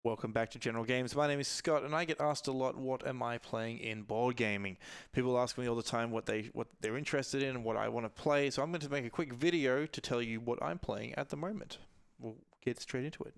Welcome back to General Games. My name is Scott, and I get asked a lot, what am I playing in board gaming? People ask me all the time what they're interested in and what I want to play, so I'm going to make a quick video to tell you what I'm playing at the moment. We'll get straight into it.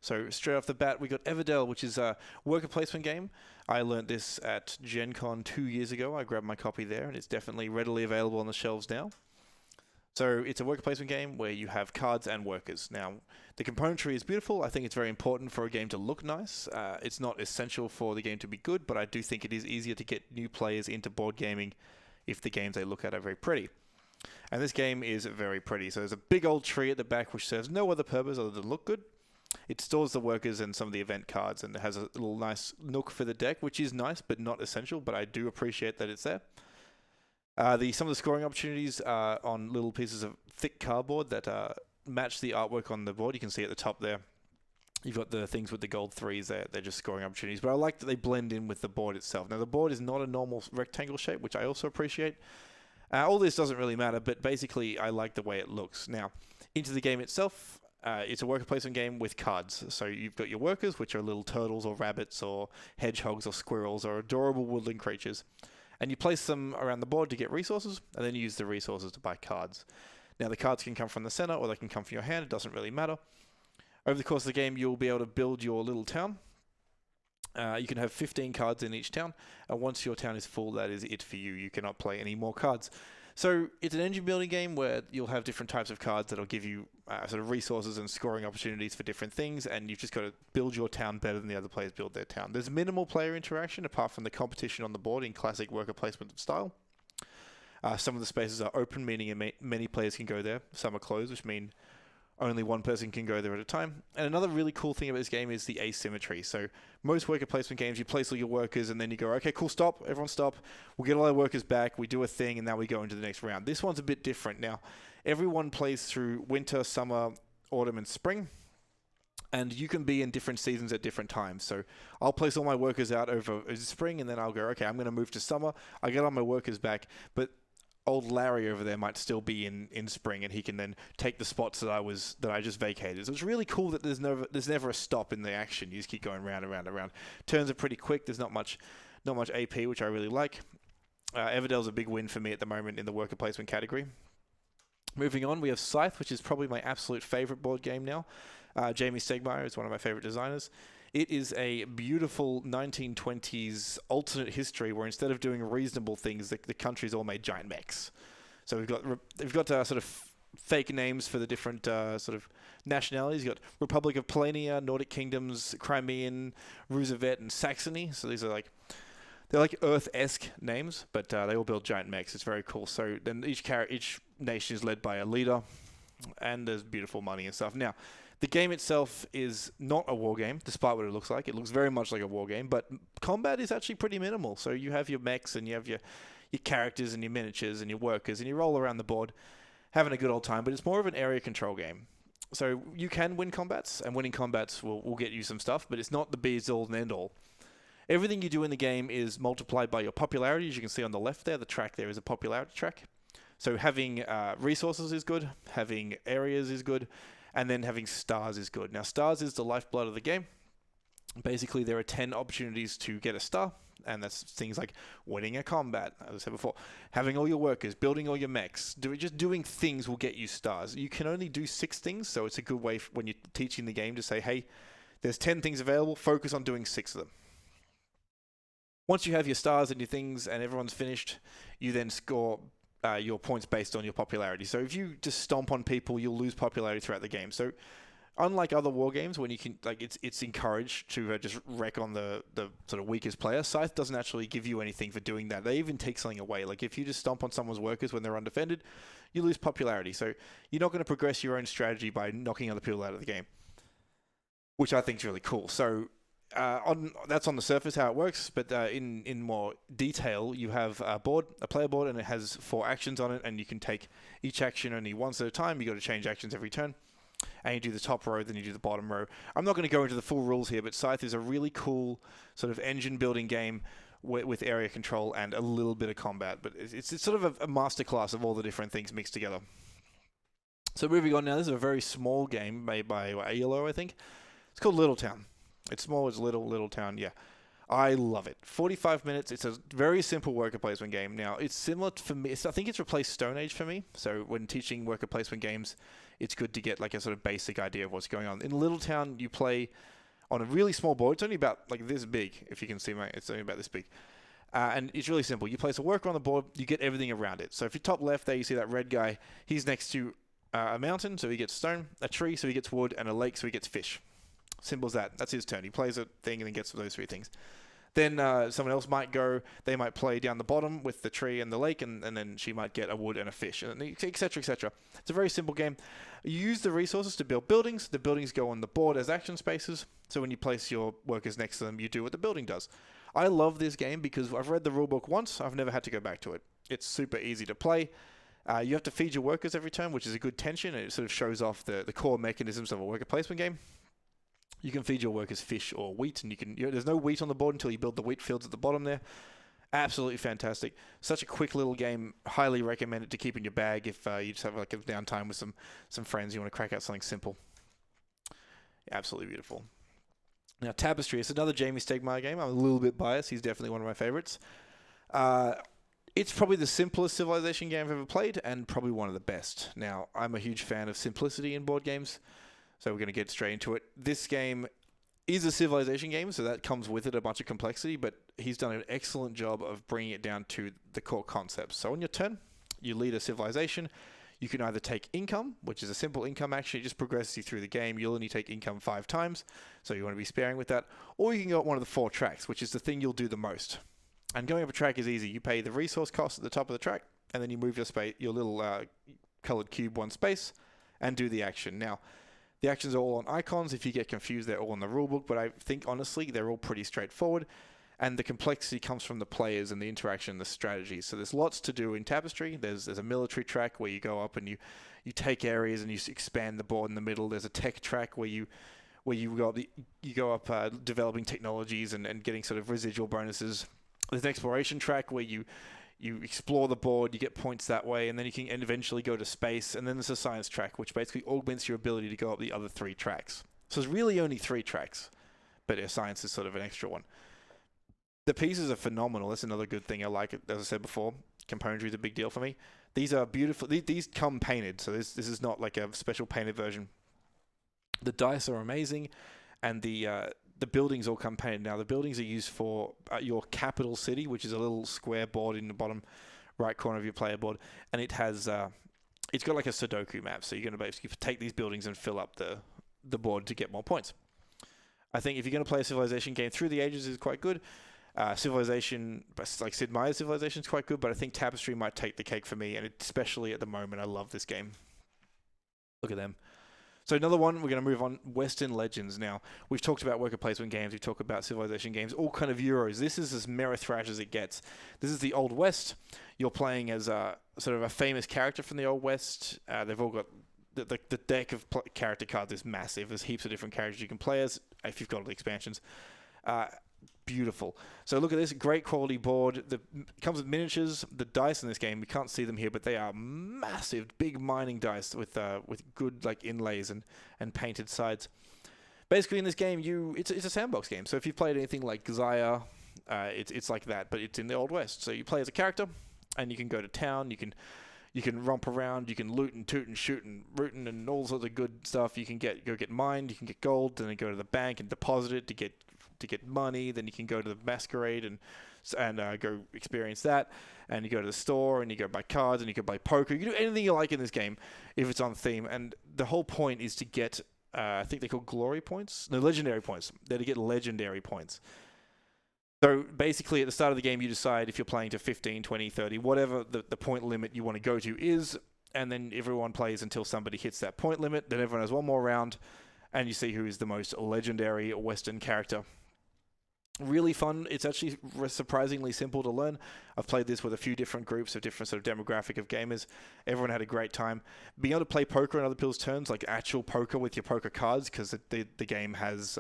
So straight off the bat, we got Evidel, which is a worker placement game. I learnt this at Gen Con 2 years ago. I grabbed my copy there, and it's definitely readily available on the shelves now. So it's a worker placement game where you have cards and workers. Now, the componentry is beautiful. I think it's very important for a game to look nice. It's not essential for the game to be good, but I do think it is easier to get new players into board gaming if the games they look at are very pretty. And this game is very pretty. So there's a big old tree at the back which serves no other purpose other than look good. It stores the workers and some of the event cards, and it has a little nice nook for the deck, which is nice but not essential, but I do appreciate that it's there. Some of the scoring opportunities are on little pieces of thick cardboard that match the artwork on the board. You can see at the top there, you've got the things with the gold threes there. They're just scoring opportunities. But I like that they blend in with the board itself. Now, the board is not a normal rectangle shape, which I also appreciate. All this doesn't really matter, but basically, I like the way it looks. Now, into the game itself, it's a worker placement game with cards. So you've got your workers, which are little turtles or rabbits or hedgehogs or squirrels or adorable woodland creatures. And you place them around the board to get resources, and then you use the resources to buy cards. Now, the cards can come from the center, or they can come from your hand. It doesn't really matter. Over the course of the game, you'll be able to build your little town. You can have 15 cards in each town, and once your town is full, that is it for you. You cannot play any more cards. So it's an engine building game where you'll have different types of cards that'll give you sort of resources and scoring opportunities for different things, and you've just got to build your town better than the other players build their town. There's minimal player interaction apart from the competition on the board in classic worker placement style. Some of the spaces are open, meaning many players can go there. Some are closed, which mean only one person can go there at a time. And another really cool thing about this game is the asymmetry. So most worker placement games, you place all your workers and then you go, okay, cool, stop, everyone stop. We'll get all our workers back. We do a thing and now we go into the next round. This one's a bit different. Now, everyone plays through winter, summer, autumn, and spring. And you can be in different seasons at different times. So I'll place all my workers out over spring and then I'll go, okay, I'm going to move to summer. I get all my workers back. But old Larry over there might still be in spring, and he can then take the spots that I just vacated. So it's really cool that there's never a stop in the action. You just keep going round and round and round. Turns are pretty quick. There's not much AP, which I really like. Evidel's a big win for me at the moment in the worker placement category. Moving on, we have Cythe, which is probably my absolute favorite board game now. Jamie Stegmaier is one of my favorite designers. It is a beautiful 1920s alternate history where instead of doing reasonable things, the country's all made giant mechs. So we've got sort of fake names for the different sort of nationalities. You've got Republic of Polania, Nordic Kingdoms, Crimean, Roosevelt, and Saxony. So these are they're like Earth-esque names, but they all build giant mechs. It's very cool. So then each nation is led by a leader, and there's beautiful money and stuff. Now, the game itself is not a war game, despite what it looks like. It looks very much like a war game, but combat is actually pretty minimal. So you have your mechs and you have your characters and your miniatures and your workers, and you roll around the board having a good old time, but it's more of an area control game. So you can win combats, and winning combats will get you some stuff, but it's not the be-all and end-all. Everything you do in the game is multiplied by your popularity. As you can see on the left there, the track there is a popularity track. So having resources is good, having areas is good, and then having stars is good. Now, stars is the lifeblood of the game. Basically, there are 10 opportunities to get a star, and that's things like winning a combat, as I said before, having all your workers, building all your mechs. Just doing things will get you stars. You can only do 6 things, so it's a good way when you're teaching the game to say, hey, there's 10 things available, focus on doing 6 of them. Once you have your stars and your things and everyone's finished, you then score your points based on your popularity. So if you just stomp on people, you'll lose popularity throughout the game. So unlike other war games, when you can, it's encouraged to just wreck on the sort of weakest player, Cythe doesn't actually give you anything for doing that. They even take something away. Like if you just stomp on someone's workers when they're undefended, you lose popularity. So you're not going to progress your own strategy by knocking other people out of the game, which I think is really cool. So that's on the surface how it works, but in more detail, you have a player board, and it has 4 actions on it, and you can take each action only once at a time. You got to change actions every turn, and you do the top row, then you do the bottom row. I'm not going to go into the full rules here, but Cythe is a really cool sort of engine building game with area control and a little bit of combat, but it's sort of a masterclass of all the different things mixed together. So moving on now, this is a very small game made by ELO, I think. It's called Little Town. It's small as Little Town. Yeah, I love it. 45 minutes. It's a very simple worker placement game. Now, it's similar for me. I think it's replaced Stone Age for me. So when teaching worker placement games, it's good to get like a sort of basic idea of what's going on. In Little Town, you play on a really small board. It's only about like this big, if you can see it's only about this big. And it's really simple. You place a worker on the board, you get everything around it. So if you top left there, you see that red guy. He's next to a mountain, so he gets stone, a tree, so he gets wood, and a lake, so he gets fish. Simple as that. That's his turn. He plays a thing and then gets those 3 things. Then someone else might go, they might play down the bottom with the tree and the lake, and then she might get a wood and a fish, and et cetera, et cetera. It's a very simple game. You use the resources to build buildings. The buildings go on the board as action spaces, so when you place your workers next to them, you do what the building does. I love this game because I've read the rulebook once. I've never had to go back to it. It's super easy to play. You have to feed your workers every turn, which is a good tension, and it sort of shows off the core mechanisms of a worker placement game. You can feed your workers fish or wheat, and there's no wheat on the board until you build the wheat fields at the bottom there. Absolutely fantastic. Such a quick little game. Highly recommend it to keep in your bag if you just have like a downtime with some friends. You want to crack out something simple. Absolutely beautiful. Now, Tapestry is another Jamie Stegmaier game. I'm a little bit biased. He's definitely one of my favorites. It's probably the simplest Civilization game I've ever played, and probably one of the best. Now, I'm a huge fan of simplicity in board games, so we're going to get straight into it. This game is a Civilization game, so that comes with it a bunch of complexity, but he's done an excellent job of bringing it down to the core concepts. So on your turn, you lead a civilization. You can either take income, which is a simple income action. It just progresses you through the game. You'll only take income 5 times, so you want to be sparing with that. Or you can go up one of the 4 tracks, which is the thing you'll do the most. And going up a track is easy. You pay the resource cost at the top of the track, and then you move your little colored cube 1 space and do the action. Now, the actions are all on icons. If you get confused, they're all in the rulebook, but I think, honestly, they're all pretty straightforward. And the complexity comes from the players and the interaction and the strategy. So there's lots to do in Tapestry. There's a military track where you go up and you take areas and you expand the board in the middle. There's a tech track where you go up developing technologies and getting sort of residual bonuses. There's an exploration track where you explore the board, you get points that way, and then you can eventually go to space. And then there's a science track, which basically augments your ability to go up the other 3 tracks. So there's really only 3 tracks, but science is sort of an extra one. The pieces are phenomenal. That's another good thing. I like it. As I said before, componentry is a big deal for me. These are beautiful. These come painted, so this is not like a special painted version. The dice are amazing, and the buildings all come painted. Now, the buildings are used for your capital city, which is a little square board in the bottom right corner of your player board, and it has it's got like a Sudoku map. So you're going to basically take these buildings and fill up the board to get more points. I think if you're going to play a Civilization game through the ages is quite good. Civilization, like Sid Meier's Civilization, is quite good, but I think Tapestry might take the cake for me, and especially at the moment, I love this game. Look at them. So another one, we're going to move on, Western Legends. Now, we've talked about worker placement games, we've talked about Civilization games, all kind of Euros. This is as Amerithrash as it gets. This is the Old West. You're playing as sort of a famous character from the Old West. They've all got the deck of character cards is massive. There's heaps of different characters you can play as if you've got all the expansions. Beautiful. So look at this, great quality board. It comes with miniatures. The dice in this game, we can't see them here, but they are massive, big mining dice with good like inlays and painted sides. Basically, in this game, it's a sandbox game. So if you've played anything like Xia, it's like that, but it's in the Old West. So you play as a character, and you can go to town. You can romp around. You can loot and toot and shoot and rootin' and all sorts of good stuff. You can go get mined. You can get gold. Then you go to the bank and deposit it to get money. Then you can go to the masquerade and go experience that. And you go to the store and you go buy cards and you can buy poker. You can do anything you like in this game if it's on theme. And the whole point is to get, I think they're called glory points. No, legendary points. They're to get legendary points. So basically at the start of the game you decide if you're playing to 15, 20, 30, whatever the point limit you want to go to is. And then everyone plays until somebody hits that point limit. Then everyone has one more round and you see who is the most legendary Western character. Really fun. It's actually surprisingly simple to learn. I've played this with a few different groups of different sort of demographic of gamers. Everyone had a great time. Being able to play poker on other people's turns, like actual poker with your poker cards, because the game has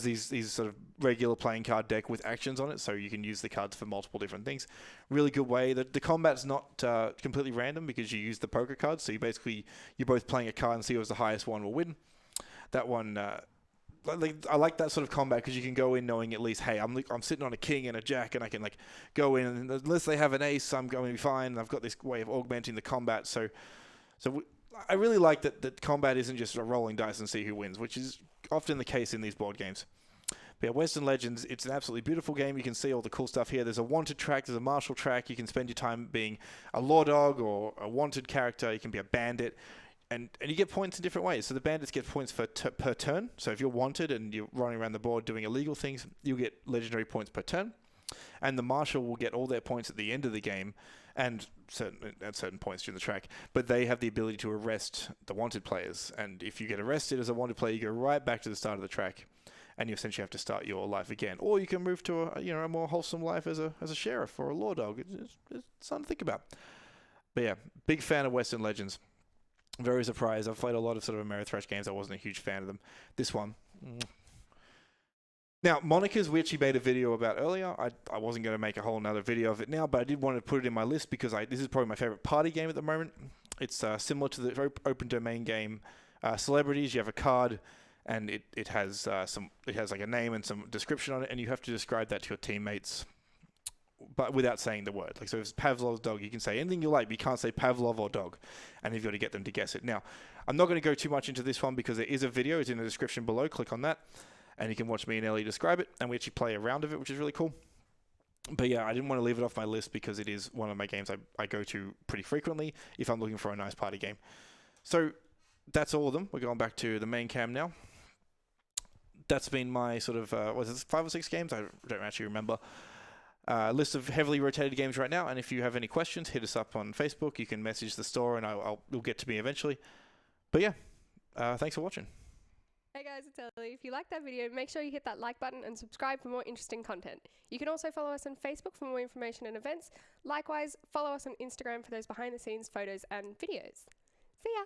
these sort of regular playing card deck with actions on it, so you can use the cards for multiple different things. Really good way. The combat's not completely random because you use the poker cards, so you're both playing a card and see who's the highest one will win. That one I like that sort of combat because you can go in knowing at least, hey, I'm sitting on a king and a jack, and I can like go in, and unless they have an ace, I'm going to be fine. And I've got this way of augmenting the combat. I really like that combat isn't just a rolling dice and see who wins, which is often the case in these board games. But yeah, Western Legends, it's an absolutely beautiful game. You can see all the cool stuff here. There's a wanted track, there's a martial track. You can spend your time being a law dog or a wanted character. You can be a bandit. And you get points in different ways. So the bandits get points per turn. So if you're wanted and you're running around the board doing illegal things, you'll get legendary points per turn. And the marshal will get all their points at the end of the game and at certain points during the track. But they have the ability to arrest the wanted players. And if you get arrested as a wanted player, you go right back to the start of the track. And you essentially have to start your life again. Or you can move to a more wholesome life as a sheriff or a law dog. It's something to think about. But yeah, big fan of Western Legends. Very surprised. I've played a lot of sort of Ameritrash games. I wasn't a huge fan of them. This one. Now, Monikers, we actually made a video about earlier. I wasn't going to make a whole another video of it now, but I did want to put it in my list because this is probably my favorite party game at the moment. It's similar to the open domain game Celebrities. You have a card, and it has like a name and some description on it, and you have to describe that to your teammates, but without saying the word. Like, so if it's Pavlov's dog, you can say anything you like, but you can't say Pavlov or dog, and you've got to get them to guess it. Now, I'm not going to go too much into this one because there is a video. It's in the description below. Click on that, and you can watch me and Elly describe it, and we actually play a round of it, which is really cool. But yeah, I didn't want to leave it off my list because it is one of my games I go to pretty frequently if I'm looking for a nice party game. So that's all of them. We're going back to the main cam now. That's been my sort of, was it 5 or 6 games? I don't actually remember. List of heavily rotated games right now, and if you have any questions, hit us up on Facebook. You can message the store, and it'll get to me eventually. But yeah, thanks for watching. Hey guys, it's Elly. If you liked that video, make sure you hit that like button and subscribe for more interesting content. You can also follow us on Facebook for more information and events. Likewise, follow us on Instagram for those behind the scenes photos and videos. See ya!